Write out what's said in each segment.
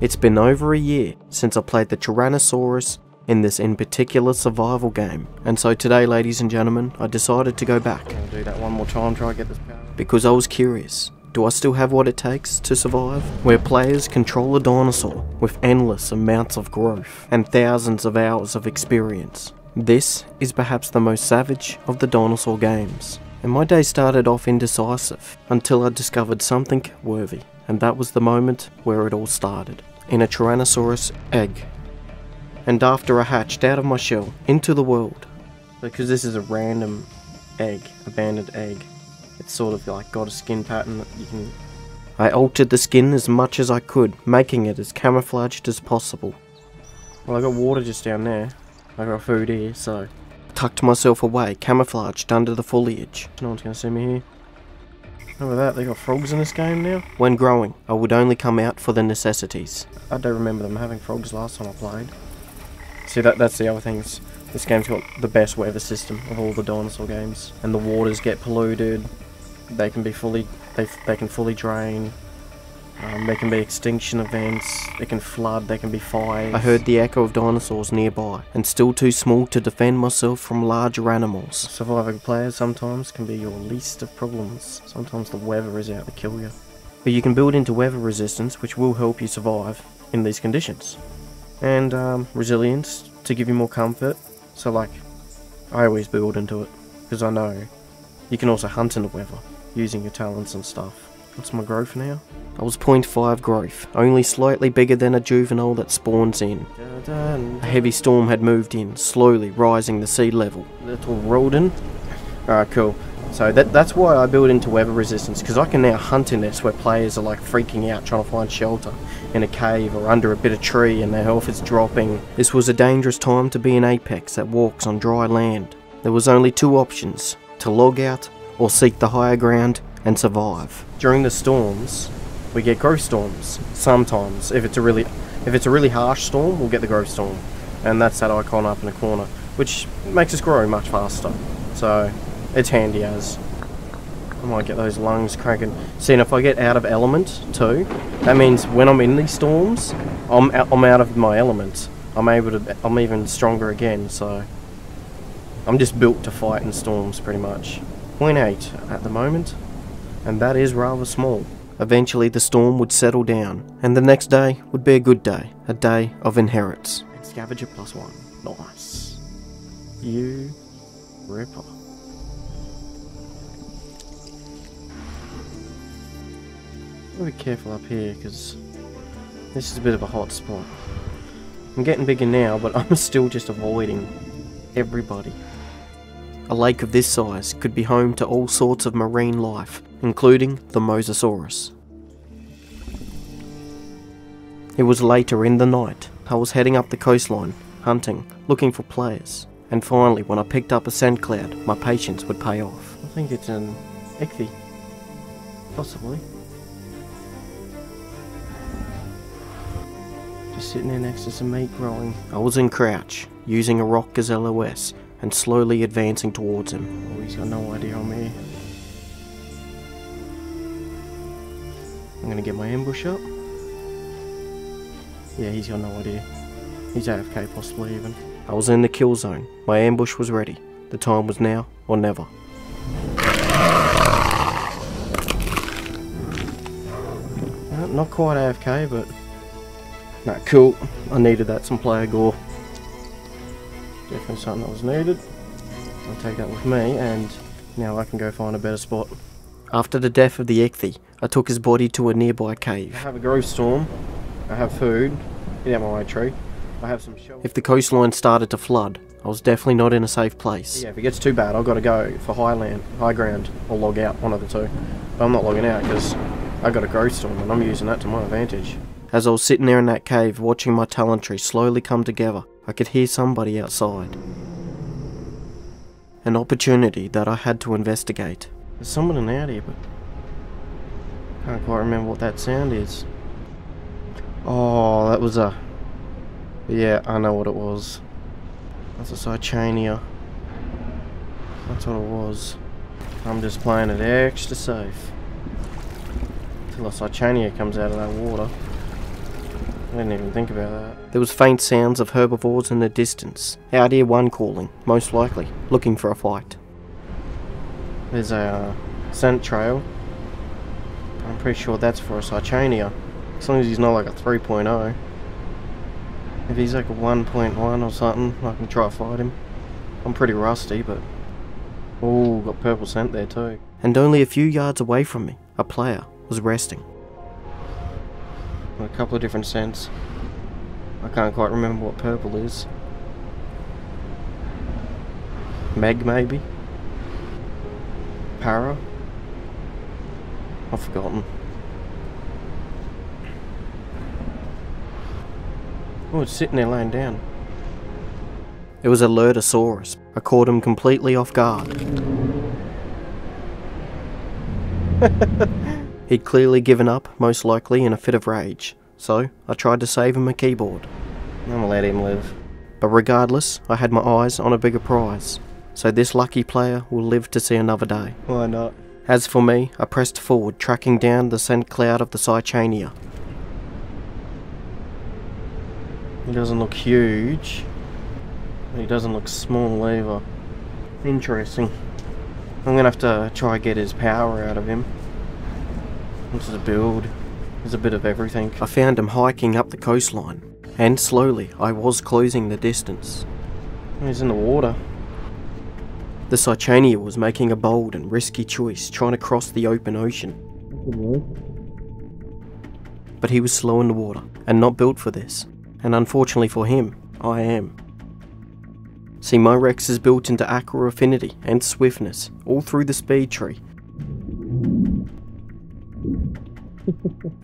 It's been over a year since I played the Tyrannosaurus in this in particular survival game, and so today, ladies and gentlemen, I decided to go back. I'll do that one more time, try to get this power. Because I was curious, do I still have what it takes to survive? Where players control a dinosaur with endless amounts of growth and thousands of hours of experience. This is perhaps the most savage of the dinosaur games, and my day started off indecisive until I discovered something worthy, and that was the moment where it all started, in a Tyrannosaurus egg. And after I hatched out of my shell into the world, because this is a random egg, abandoned egg, it's sort of like got a skin pattern that you can... I altered the skin as much as I could, making it as camouflaged as possible. Well, I got water just down there. I got food here, so... I tucked myself away, camouflaged under the foliage. No one's gonna see me here. Look at that, they got frogs in this game now? When growing, I would only come out for the necessities. I don't remember them having frogs last time I played. See, that's the other thing. This game's got the best weather system of all the dinosaur games. And the waters get polluted. They can be fully... They can fully drain. There can be extinction events, they can flood, they can be fires. I heard the echo of dinosaurs nearby, and still too small to defend myself from larger animals. Surviving players sometimes can be your least of problems. Sometimes the weather is out to kill you. But you can build into weather resistance, which will help you survive in these conditions. And resilience, to give you more comfort. So like, I always build into it, because I know you can also hunt in the weather, using your talents and stuff. What's my growth now? I was 0.5 growth, only slightly bigger than a juvenile that spawns in. A heavy storm had moved in, slowly rising the sea level. Little rodent. Alright, cool. So that's why I build into weather resistance, because I can now hunt in this where players are like freaking out trying to find shelter in a cave or under a bit of tree and their health is dropping. This was a dangerous time to be an apex that walks on dry land. There was only two options, to log out or seek the higher ground and survive. During the storms, we get growth storms. Sometimes, if it's a really harsh storm, we'll get the growth storm, and that's that icon up in the corner, which makes us grow much faster. So it's handy as. I might get those lungs cranking. See, and if I get out of element too, that means when I'm in these storms, I'm out of my element. I'm even stronger again. So I'm just built to fight in storms, pretty much. 0.8 at the moment. And that is rather small. Eventually the storm would settle down, and the next day would be a good day, a day of inheritance. And scavenger +1, nice. You ripper. I'll be careful up here, because this is a bit of a hot spot. I'm getting bigger now, but I'm still just avoiding everybody. A lake of this size could be home to all sorts of marine life, including the Mosasaurus. It was later in the night. I was heading up the coastline, hunting, looking for players. And finally, when I picked up a sand cloud, my patience would pay off. I think it's an ichthy. Possibly. Just sitting there next to some meat growing. I was in crouch, using a rock as LOS, and slowly advancing towards him. Oh, he's got no idea I'm here. I'm gonna get my ambush up. Yeah, he's got no idea. He's AFK possibly even. I was in the kill zone. My ambush was ready. The time was now or never. Not quite AFK, but... Nah, cool. I needed that, some player gore. Definitely something that was needed. I'll take that with me, and now I can go find a better spot. After the death of the ichthy, I took his body to a nearby cave. I have a growth storm. I have food. Get out my way, tree. I have some shelter. If the coastline started to flood, I was definitely not in a safe place. Yeah, if it gets too bad, I've got to go for high ground, or log out, one of the two. But I'm not logging out because I got a growth storm, and I'm using that to my advantage. As I was sitting there in that cave, watching my talent tree slowly come together, I could hear somebody outside. An opportunity that I had to investigate. There's someone out here, but I can't quite remember what that sound is. Oh, that was a... Yeah, I know what it was. That's a Cychania. That's what it was. I'm just playing it extra safe. Until a Cychania comes out of that water. didn't even think about that. There was faint sounds of herbivores in the distance. Out here one calling, most likely, looking for a fight. There's a scent trail. I'm pretty sure that's for a Cychania. As long as he's not like a 3.0. If he's like a 1.1 or something, I can try to fight him. I'm pretty rusty, but... Oh, got purple scent there too. And only a few yards away from me, a player was resting. A couple of different scents. I can't quite remember what purple is. Meg, maybe? Para? I've forgotten. Oh, it's sitting there laying down. It was a Dinosaurus. I caught him completely off guard. He'd clearly given up, most likely in a fit of rage, so I tried to save him a keyboard. I'm gonna let him live. But regardless, I had my eyes on a bigger prize, so this lucky player will live to see another day. Why not? As for me, I pressed forward, tracking down the scent cloud of the Cychania. He doesn't look huge. He doesn't look small either. Interesting. I'm gonna have to try and get his power out of him. This is a build. There's a bit of everything. I found him hiking up the coastline, and slowly I was closing the distance. He's in the water. The Cychania was making a bold and risky choice, trying to cross the open ocean. But he was slow in the water, and not built for this. And unfortunately for him, I am. See, my Rex is built into aqua affinity and swiftness, all through the speed tree.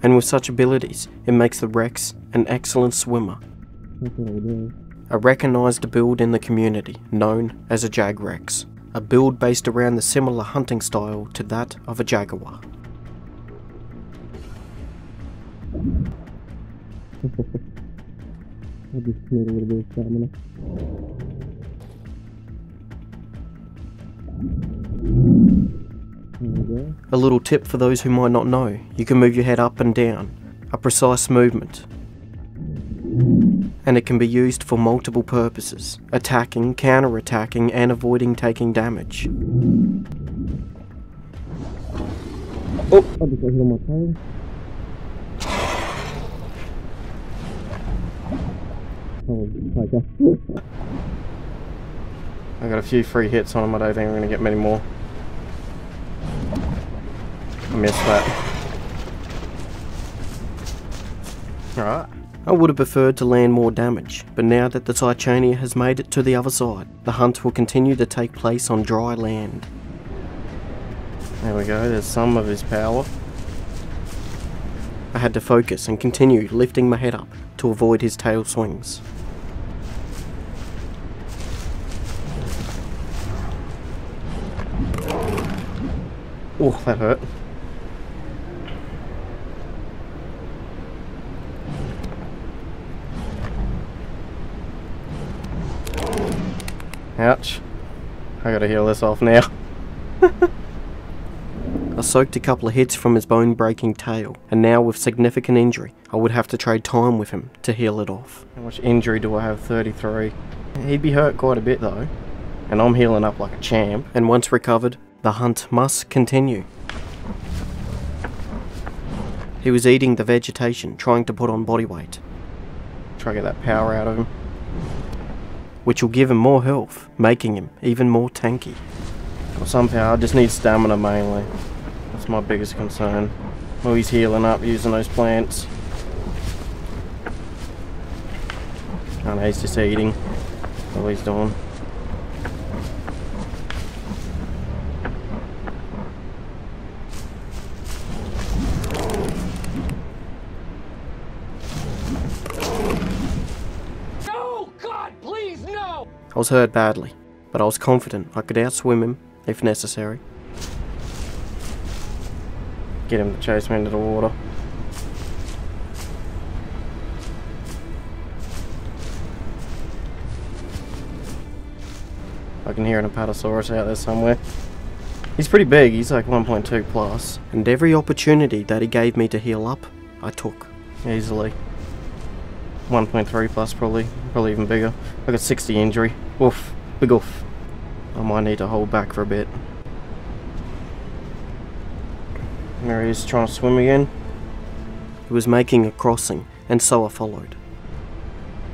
And with such abilities, it makes the Rex an excellent swimmer. A recognised build in the community, known as a Jag Rex. A build based around the similar hunting style to that of a jaguar. I just need a little bit of stamina. A little tip for those who might not know, you can move your head up and down, a precise movement. And it can be used for multiple purposes, attacking, counter-attacking and avoiding taking damage. Oh! I just got hit on my tail. I got a few free hits on him, I don't think I'm going to get many more. I missed that. Alright. I would have preferred to land more damage, but now that the Cychania has made it to the other side, the hunt will continue to take place on dry land. There we go, there's some of his power. I had to focus and continue lifting my head up to avoid his tail swings. Oh, that hurt. Ouch. I gotta heal this off now. I soaked a couple of hits from his bone-breaking tail, and now with significant injury, I would have to trade time with him to heal it off. How much injury do I have? 33. He'd be hurt quite a bit though. And I'm healing up like a champ. And once recovered, the hunt must continue. He was eating the vegetation, trying to put on body weight, Try to get that power out of him. which will give him more health, making him even more tanky. Got some power, I just need stamina mainly. That's my biggest concern. Oh, he's healing up using those plants. Oh no, he's just eating. That's all he's doing. No! God, please, no! I was hurt badly, but I was confident I could outswim him if necessary. Get him to chase me into the water. I can hear an Apatosaurus out there somewhere. He's pretty big, he's like 1.2 plus. And every opportunity that he gave me to heal up, I took. Easily. 1.3 plus probably even bigger. I got 60 injury. Oof, big oof. I might need to hold back for a bit. There he is, trying to swim again. He was making a crossing, and so I followed.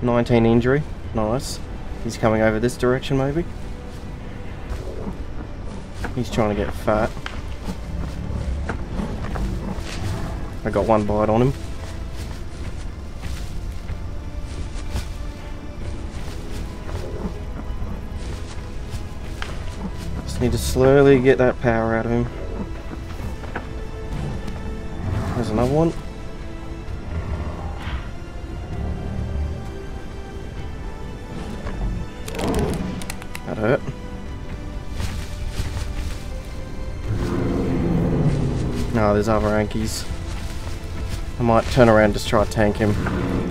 19 injury, nice. He's coming over this direction maybe. He's trying to get fat. I got one bite on him. Just need to slowly get that power out of him. There's another one. That hurt. No, there's other Ankies. I might turn around and just try to tank him.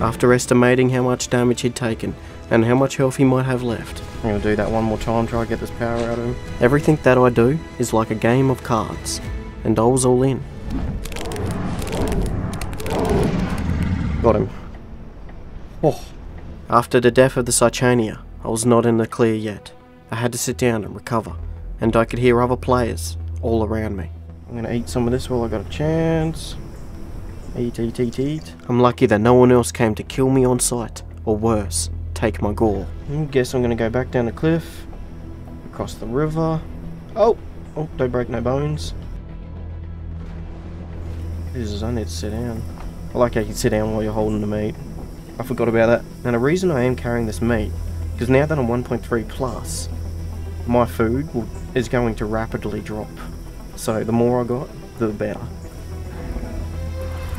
After estimating how much damage he'd taken, and how much health he might have left, I'm going to do that one more time, try to get this power out of him. everything that I do is like a game of cards, and I was all in. Got him. Oh, After the death of the Cychania, I was not in the clear yet. I had to sit down and recover, and I could hear other players all around me. I'm going to eat some of this while I got a chance. Eat. I'm lucky that no one else came to kill me on sight, or worse, take my gore. I guess I'm going to go back down the cliff, across the river. Oh, don't break no bones. Jesus, I need to sit down. I like how you can sit down while you're holding the meat. I forgot about that. Now the reason I am carrying this meat, because now that I'm 1.3 plus, my food is going to rapidly drop. So the more I got, the better.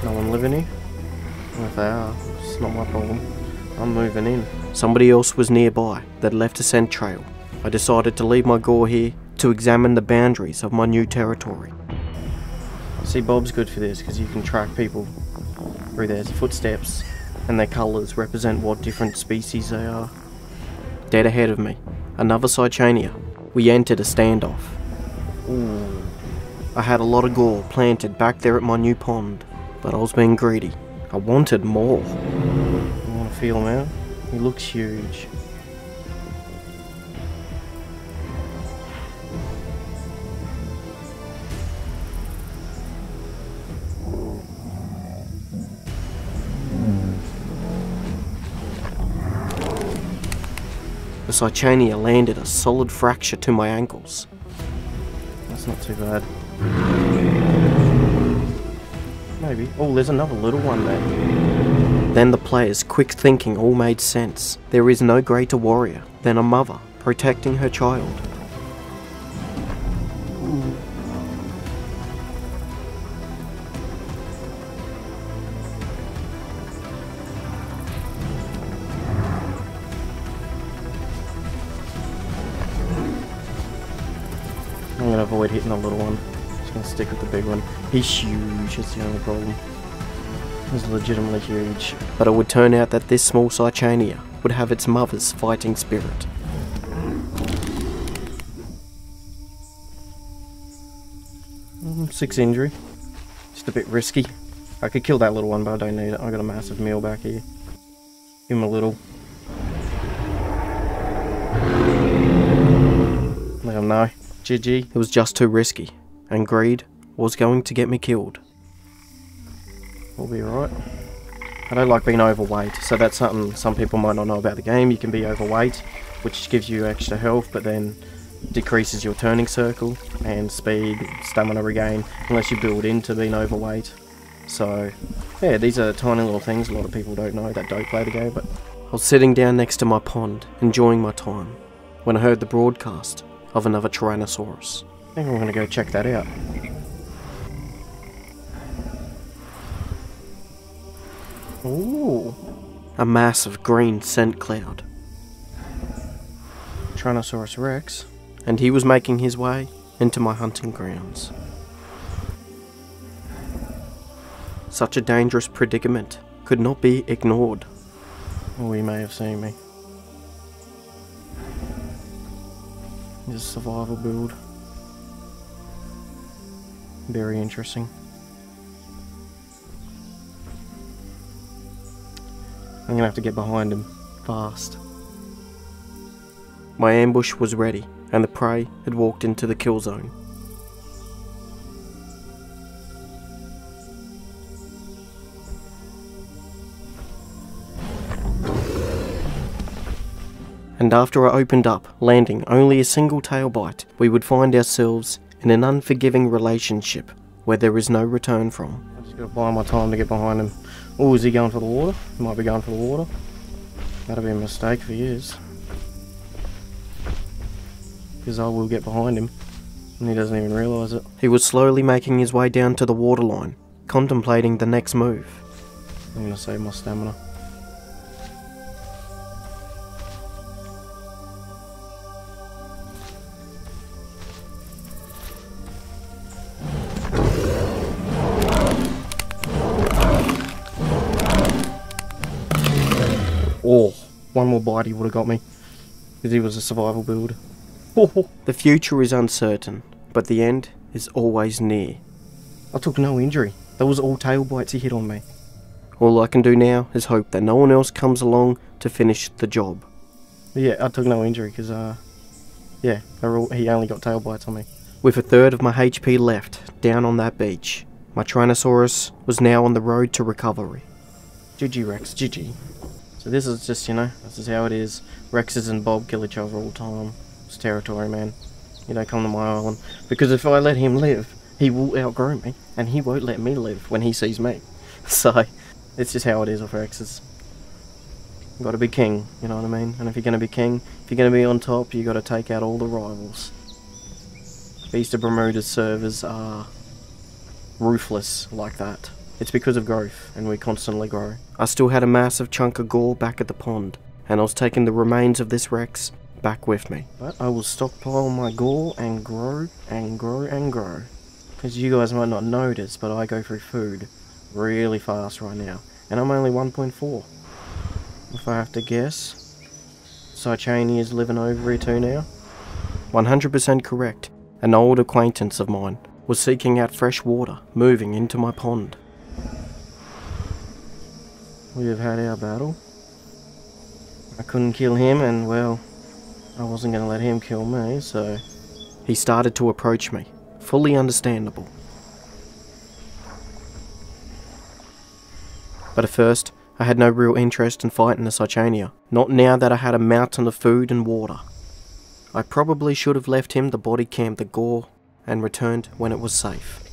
No one living here? Well, if they are, it's not my problem. I'm moving in. Somebody else was nearby that left a scent trail. I decided to leave my gore here to examine the boundaries of my new territory. See, Bob's good for this because you can track people through their footsteps, and their colours represent what different species they are. Dead ahead of me, another Cychania. We entered a standoff. Ooh. I had a lot of gore planted back there at my new pond, but I was being greedy. I wanted more. You want to feel him out? He looks huge. The Cychania landed a solid fracture to my ankles. That's not too bad. Maybe. Oh, there's another little one there. Then the player's quick thinking all made sense. There is no greater warrior than a mother protecting her child. I'm going to avoid hitting the little one. Just going to stick with the big one. He's huge, that's the only problem. He's legitimately huge. But it would turn out that this small Cychania would have its mother's fighting spirit. Six injury. Just a bit risky. I could kill that little one, but I don't need it. I got a massive meal back here. Give him a little. Let him know. GG. It was just too risky, and greed was going to get me killed. We'll be alright. I don't like being overweight, so that's something some people might not know about the game. You can be overweight, which gives you extra health, but then decreases your turning circle and speed, stamina regain, unless you build into being overweight. So, yeah, these are tiny little things a lot of people don't know that don't play the game, but I was sitting down next to my pond, enjoying my time, when I heard the broadcast of another Tyrannosaurus. I think I'm going to go check that out. Ooh. A massive green scent cloud, Tyrannosaurus Rex. and he was making his way into my hunting grounds. Such a dangerous predicament could not be ignored. Oh, he may have seen me. It's a survival build. Very interesting. I'm gonna have to get behind him fast. My ambush was ready, and the prey had walked into the kill zone. And after I opened up, landing only a single tail bite, we would find ourselves in an unforgiving relationship where there is no return from. I just gotta buy my time to get behind him. Oh, is he going for the water? He might be going for the water. That'll be a mistake if he is. Because I will get behind him, and he doesn't even realise it. He was slowly making his way down to the waterline, contemplating the next move. I'm gonna save my stamina. Oh, one more bite he would have got me, because he was a survival build. The future is uncertain, but the end is always near. I took no injury. That was all tail bites he hit on me. All I can do now is hope that no one else comes along to finish the job. But yeah, I took no injury because, yeah, he only got tail bites on me. With a third of my HP left down on that beach, my Tyrannosaurus was now on the road to recovery. GG Rex, GG. So this is just, you know, this is how it is. Rexes and Bob kill each other all the time. It's territory, man. You don't come to my island. Because if I let him live, he will outgrow me. And he won't let me live when he sees me. So, it's just how it is with Rexes. You gotta be king, you know what I mean? And if you're gonna be king, if you're gonna be on top, you gotta take out all the rivals. Beasts of Bermuda's servers are ruthless like that. It's because of growth, and we constantly grow. I still had a massive chunk of gore back at the pond, and I was taking the remains of this Rex back with me. But I will stockpile my gore and grow and grow and grow. Because you guys might not notice, but I go through food really fast right now. And I'm only 1.4. If I have to guess. Cychania is living over here too now. 100% correct. An old acquaintance of mine was seeking out fresh water, moving into my pond. We have had our battle. I couldn't kill him, and well, I wasn't going to let him kill me, so... He started to approach me, fully understandable. But at first, I had no real interest in fighting the Cychania, not now that I had a mountain of food and water. I probably should have left him to body cam the gore and returned when it was safe.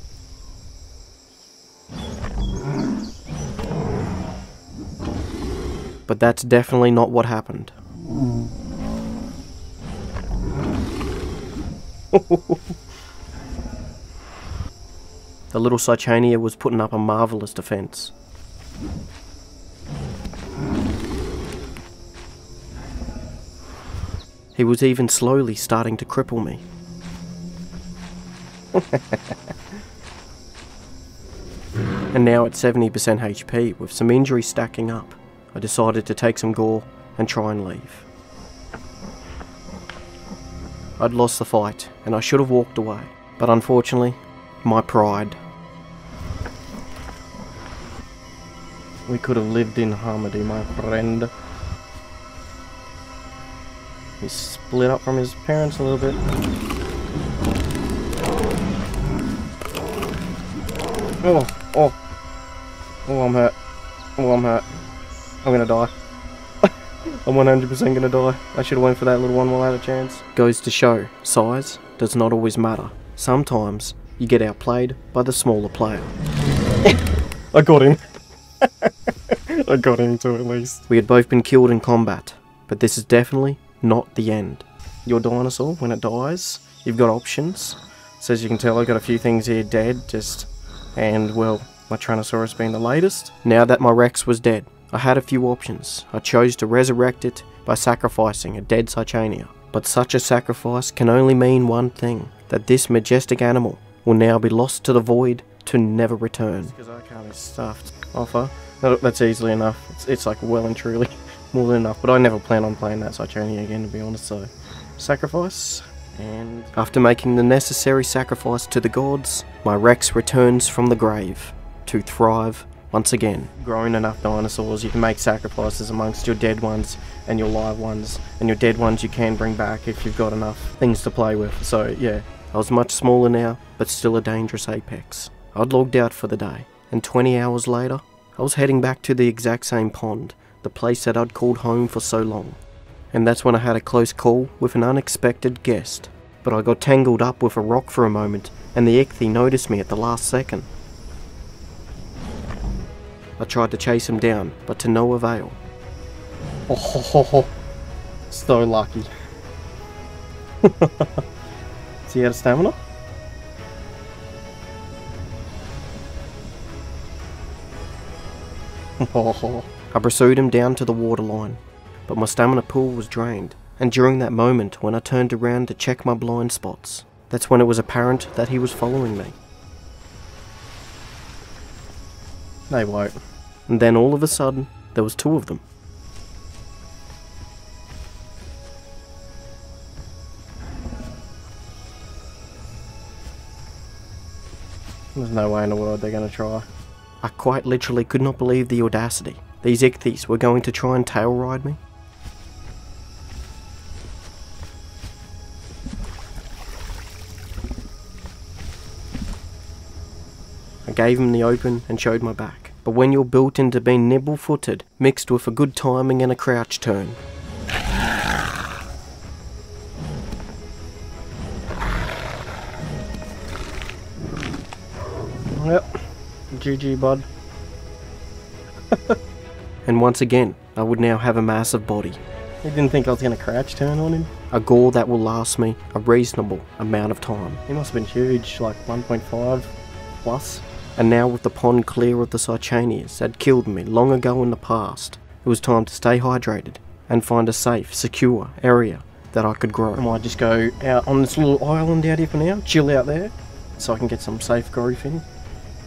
But that's definitely not what happened. The little Cychania was putting up a marvellous defence. He was even slowly starting to cripple me. And now at 70% HP, with some injuries stacking up, I decided to take some gore and try and leave. I'd lost the fight, and I should have walked away, but unfortunately, my pride. We could have lived in harmony, my friend. He split up from his parents a little bit. Oh, I'm hurt. Oh, I'm hurt. I'm gonna die. I'm 100% gonna die. I should have went for that little one while I had a chance. Goes to show, size does not always matter. Sometimes you get outplayed by the smaller player. I got him. I got him too, at least. We had both been killed in combat, but this is definitely not the end. Your dinosaur, when it dies, you've got options. So as you can tell, I got a few things here dead, and well, my Tyrannosaurus being the latest. Now that my Rex was dead, I had a few options. I chose to resurrect it by sacrificing a dead Cychania. But such a sacrifice can only mean one thing, that this majestic animal will now be lost to the void to never return. Because I can't be stuffed. Offer. That's easily enough. It's like well and truly more than enough. But I never plan on playing that Cychania again, to be honest, so... Sacrifice, and... After making the necessary sacrifice to the gods, my Rex returns from the grave to thrive once again. Growing enough dinosaurs, you can make sacrifices amongst your dead ones and your live ones. And your dead ones you can bring back if you've got enough things to play with. So yeah, I was much smaller now, but still a dangerous apex. I'd logged out for the day, and 20 hours later, I was heading back to the exact same pond, the place that I'd called home for so long. And that's when I had a close call with an unexpected guest. But I got tangled up with a rock for a moment, and the ichthy noticed me at the last second. I tried to chase him down, but to no avail. oh, ho, ho, ho. So lucky. Is he out of stamina? I pursued him down to the waterline, but my stamina pool was drained, and during that moment when I turned around to check my blind spots, that's when it was apparent that he was following me. They won't. And then all of a sudden, there was two of them. There's no way in the world they're gonna try. I quite literally could not believe the audacity. These ichthyes were going to try and tail ride me. I gave him the open and showed my back. But when you're built into being nimble-footed, mixed with a good timing and a crouch turn, Yep. GG, bud. and once again, I would now have a massive body. You didn't think I was gonna crouch turn on him? A gore that will last me a reasonable amount of time. He must have been huge, like 1.5 plus. And now with the pond clear of the Cychanias that killed me long ago in the past, it was time to stay hydrated and find a safe, secure area that I could grow. I might just go out on this little island out here for now, chill out there, so I can get some safe growth in.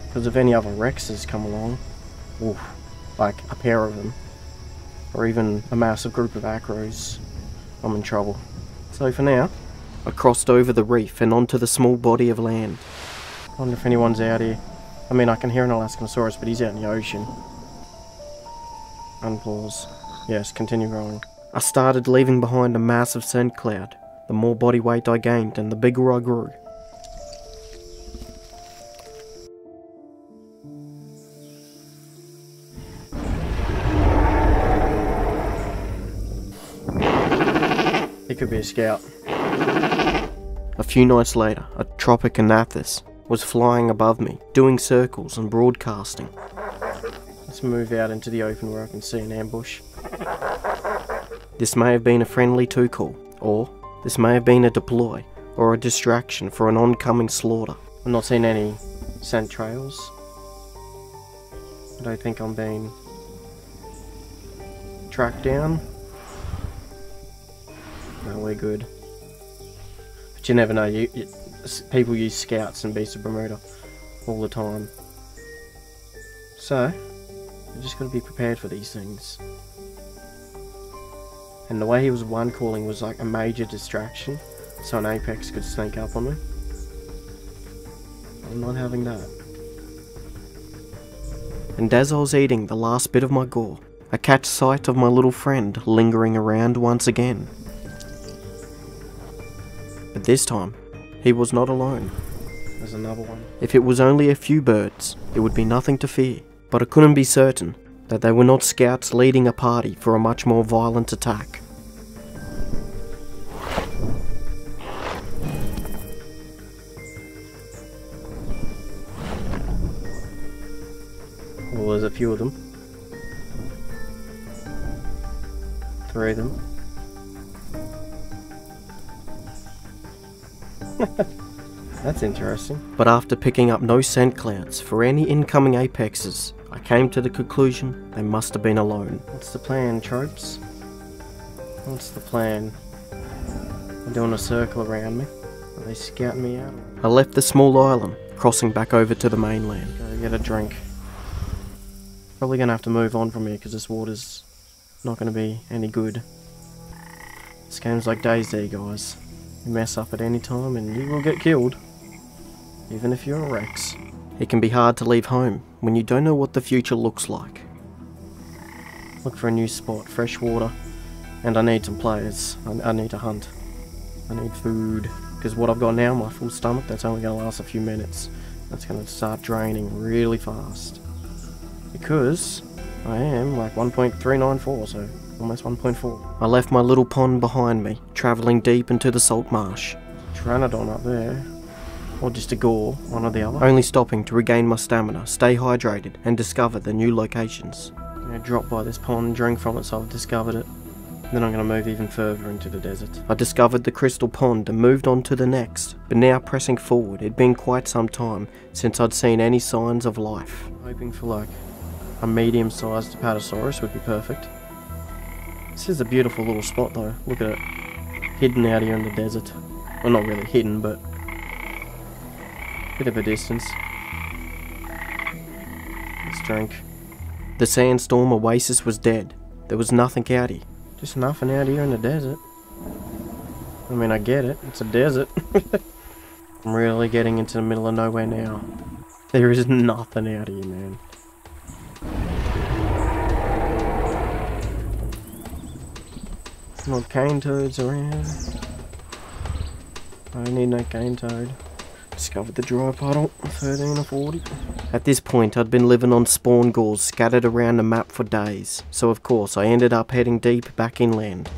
Because if any other Rexes come along, oof, like a pair of them, or even a massive group of acros, I'm in trouble. So for now, I crossed over the reef and onto the small body of land. I wonder if anyone's out here. I mean, I can hear an Alaskanosaurus, but he's out in the ocean. Unpause. Yes, continue growing. I started leaving behind a massive scent cloud. The more body weight I gained and the bigger I grew. He could be a scout. A few nights later, a tropic anathis was flying above me, doing circles and broadcasting. Let's move out into the open where I can see an ambush. This may have been a friendly two-call, or this may have been a deploy, or a distraction for an oncoming slaughter. I'm not seeing any scent trails. I don't think I'm being tracked down. No, we're good. But you never know, people use scouts in Beasts of Bermuda all the time. So, you just got to be prepared for these things. And the way he was one-calling was like a major distraction, so an apex could sneak up on me. I'm not having that. And as I was eating the last bit of my gore, I catch sight of my little friend lingering around once again. But this time, he was not alone. There's another one. If it was only a few birds, it would be nothing to fear. But I couldn't be certain that they were not scouts leading a party for a much more violent attack. Well, there's a few of them. 3 of them. That's interesting. But after picking up no scent clouds for any incoming apexes, I came to the conclusion they must have been alone. What's the plan, tropes? What's the plan? They're doing a circle around me. Are they scouting me out? I left the small island, crossing back over to the mainland. Go get a drink. Probably gonna have to move on from here because this water's not gonna be any good. This game's like DayZ, guys. You mess up at any time and you will get killed. Even if you're a Rex. It can be hard to leave home when you don't know what the future looks like. Look for a new spot, fresh water, and I need some players. I need to hunt. I need food, because what I've got now, my full stomach, that's only going to last a few minutes. That's going to start draining really fast. Because I am like 1.394, so almost 1.4. I left my little pond behind me, travelling deep into the salt marsh. Pteranodon up there, or just a gore, one or the other. Only stopping to regain my stamina, stay hydrated, and discover the new locations. I'm going to drop by this pond, drink from it so I've discovered it. Then I'm going to move even further into the desert. I discovered the crystal pond and moved on to the next, but now pressing forward, it'd been quite some time since I'd seen any signs of life. Hoping for like a medium-sized Tyrannosaurus would be perfect. This is a beautiful little spot though, look at it. Hidden out here in the desert. Well, not really hidden, but bit of a distance. Let's drink. The sandstorm oasis was dead. There was nothing out here. Just nothing out here in the desert. I mean, I get it. It's a desert. I'm really getting into the middle of nowhere now. There is nothing out here, man. No cane toads around. I don't need no cane toad. Discovered the dry puddle, 13 or 40. At this point, I'd been living on spawn gores scattered around the map for days, so of course I ended up heading deep back inland.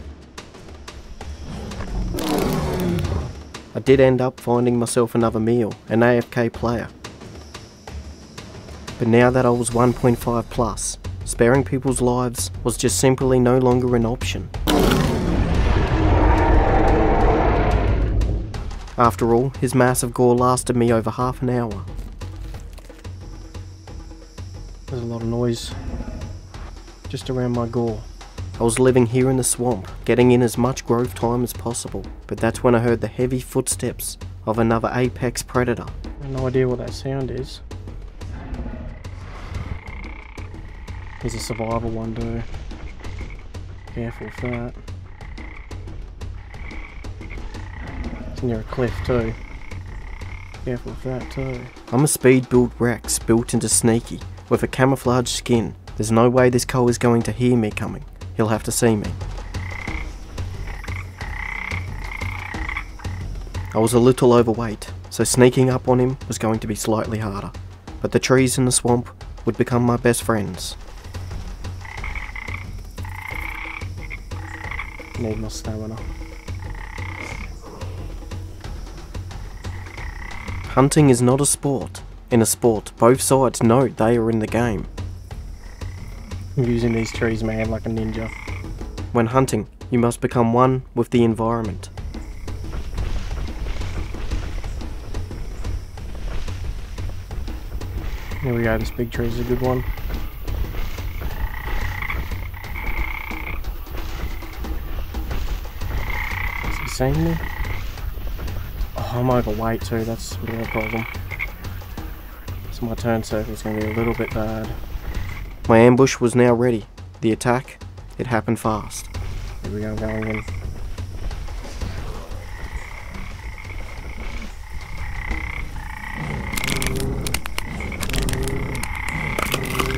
I did end up finding myself another meal, an AFK player. But now that I was 1.5 plus, sparing people's lives was just simply no longer an option. After all, his massive gore lasted me over half an hour. There's a lot of noise just around my gore. I was living here in the swamp, getting in as much growth time as possible, but that's when I heard the heavy footsteps of another apex predator. I have no idea what that sound is. There's a survival one too. Careful with that. It's near a cliff too. Careful with that too. I'm a speed-built Rex built into sneaky, with a camouflage skin. There's no way this cow is going to hear me coming. He'll have to see me. I was a little overweight, so sneaking up on him was going to be slightly harder. But the trees in the swamp would become my best friends. Need my stamina. Hunting is not a sport. In a sport, both sides know they are in the game. I'm using these trees, man, like a ninja. When hunting, you must become one with the environment. Here we go, this big tree is a good one. Is he seeing me? Oh, I'm overweight too, that's a bit of a problem. So my turn circle is going to be a little bit bad. My ambush was now ready. The attack, it happened fast. Here we go, going in.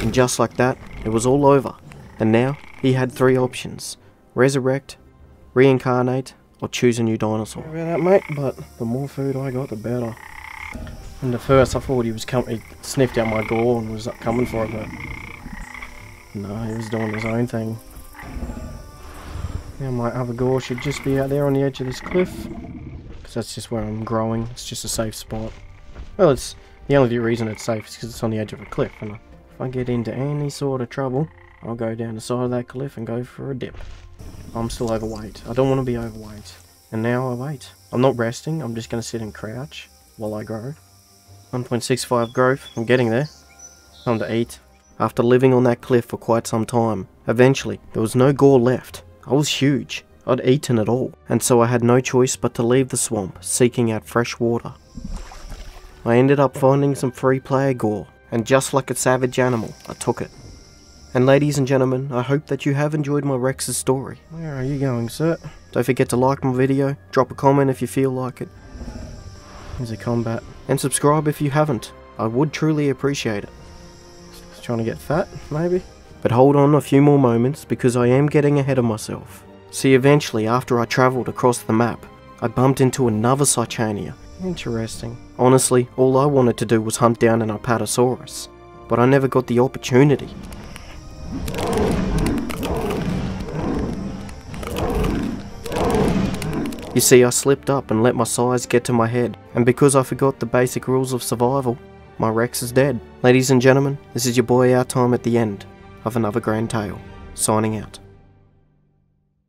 And just like that, it was all over. And now, he had 3 options. Resurrect, reincarnate, or choose a new dinosaur. Sorry about that, mate, but the more food I got, the better. And at first I thought he sniffed out my gore and was coming for it, but no, he was doing his own thing. Now my other gore should just be out there on the edge of this cliff, because that's just where I'm growing. It's just a safe spot. Well, it's the only reason it's safe is because it's on the edge of a cliff, and if I get into any sort of trouble, I'll go down the side of that cliff and go for a dip. I'm still overweight. I don't want to be overweight. And now I wait. I'm not resting, I'm just going to sit and crouch while I grow. 1.65 growth, I'm getting there. Time to eat. After living on that cliff for quite some time, eventually there was no gore left. I was huge. I'd eaten it all, and so I had no choice but to leave the swamp, seeking out fresh water. I ended up finding some free player gore, and just like a savage animal, I took it. And ladies and gentlemen, I hope that you have enjoyed my Rex's story. Where are you going, sir? Don't forget to like my video, drop a comment if you feel like it. Here's a combat. And subscribe if you haven't. I would truly appreciate it. Trying to get fat, maybe? But hold on a few more moments because I am getting ahead of myself. See, eventually, after I travelled across the map, I bumped into another Cychania. Interesting. Honestly, all I wanted to do was hunt down an Apatosaurus, but I never got the opportunity. You see, I slipped up and let my size get to my head, and because I forgot the basic rules of survival, my Rex is dead. Ladies and gentlemen, this is your boy OwLTime at the end of another grand tale, signing out.